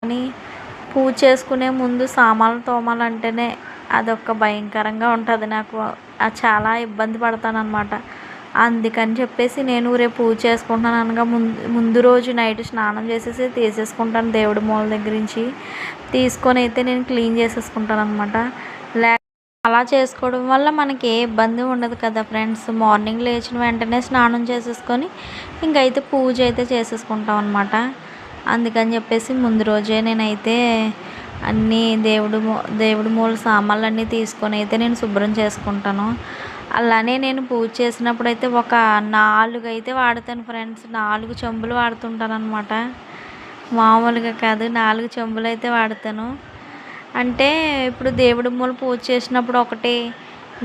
కానీ పూజ చేసుకునే ముందు సామాన్లు తోమాలంటేనే అదొక భయంకరంగా ఉంటుంది నాకు. చాలా ఇబ్బంది పడతానన్నమాట. అందుకని చెప్పేసి నేను రేపు పూజ చేసుకుంటున్నాను అనగా ముందు రోజు నైట్ స్నానం చేసేసి తీసేసుకుంటాను. దేవుడి మూల దగ్గర నుంచి తీసుకొని అయితే నేను క్లీన్ చేసేసుకుంటాను అనమాట. అలా చేసుకోవడం వల్ల మనకి ఏ ఇబ్బంది ఉండదు కదా ఫ్రెండ్స్. మార్నింగ్ లేచిన వెంటనే స్నానం చేసేసుకొని ఇంకైతే పూజ అయితే చేసేసుకుంటాం అనమాట. అందుకని చెప్పేసి ముందు రోజే నేనైతే అన్నీ దేవుడి మూల సామాన్లు అన్నీ తీసుకొని అయితే నేను శుభ్రం చేసుకుంటాను. అలానే నేను పూజ చేసినప్పుడు అయితే ఒక 4 అయితే వాడతాను ఫ్రెండ్స్. 4 చెంబులు వాడుతుంటాను అనమాట. మామూలుగా కాదు, 4 చెంబులు అయితే వాడతాను. అంటే ఇప్పుడు దేవుడి మూల పూజ చేసినప్పుడు ఒకటి,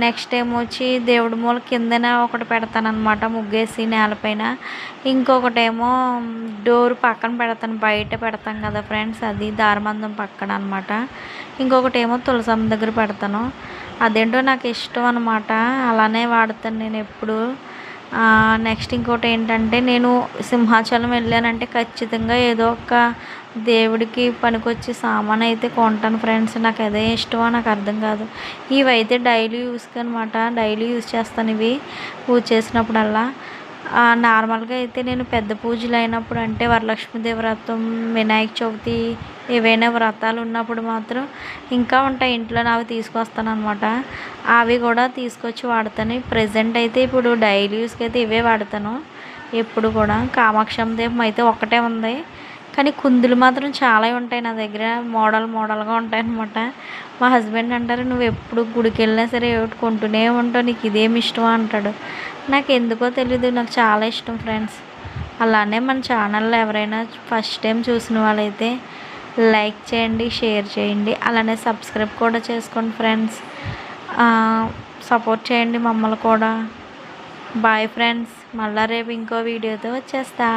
నెక్స్ట్ ఏమొచ్చి దేవుడి మూల కిందన ఒకటి పెడతానమాట ముగ్గేసి నేలపైన. ఇంకొకటేమో డోర్ పక్కన పెడతాను, బయట పెడతాం కదా ఫ్రెండ్స్, అది దారమందం పక్కన అనమాట. ఇంకొకటేమో తులసమ్మ దగ్గర పెడతాను. అదేంటో నాకు ఇష్టం అనమాట, అలానే వాడతాను నేను ఎప్పుడు. నెక్స్ట్ ఇంకోటి ఏంటంటే, నేను సింహాచలం వెళ్ళానంటే ఖచ్చితంగా ఏదో ఒక దేవుడికి పనికొచ్చే సామాన్ అయితే కొంటాను ఫ్రెండ్స్. నాకు అదే ఇష్టమో నాకు అర్థం కాదు. ఇవైతే డైలీ యూస్కి అనమాట, డైలీ యూస్ చేస్తాను ఇవి పూజ చేసినప్పుడల్లా. నార్మల్గా అయితే నేను పెద్ద పూజలు అయినప్పుడు అంటే వరలక్ష్మీదేవి వ్రతం, వినాయక చవితి, ఏవైనా వ్రతాలు ఉన్నప్పుడు మాత్రం ఇంకా ఉంటాయి ఇంట్లో, అవి తీసుకొస్తాను అనమాట. అవి కూడా తీసుకొచ్చి వాడతాను. ప్రజెంట్ అయితే ఇప్పుడు డైలీ యూస్కి అయితే ఇవే వాడతాను ఎప్పుడు కూడా. కామాక్షమ్మ దీపం అయితే ఒక్కటే ఉంది, కానీ కుందులు మాత్రం చాలా ఉంటాయి నా దగ్గర, మోడల్గా ఉంటాయి అనమాట. మా హస్బెండ్ అంటారు, నువ్వు ఎప్పుడు గుడికి వెళ్ళినా సరే ఏమిటి కొంటూనే ఉంటావు, నీకు ఇదేమి ఇష్టమా అంటాడు. నాకు ఎందుకో తెలీదు, నాకు చాలా ఇష్టం ఫ్రెండ్స్. అలానే మన ఛానల్లో ఎవరైనా ఫస్ట్ టైం చూసిన వాళ్ళైతే లైక్ చేయండి, షేర్ చేయండి, అలానే సబ్స్క్రైబ్ కూడా చేసుకోండి ఫ్రెండ్స్. సపోర్ట్ చేయండి మమ్మల్ని కూడా. బాయ్ ఫ్రెండ్స్, మళ్ళీ రేపు ఇంకో వీడియోతో వచ్చేస్తా.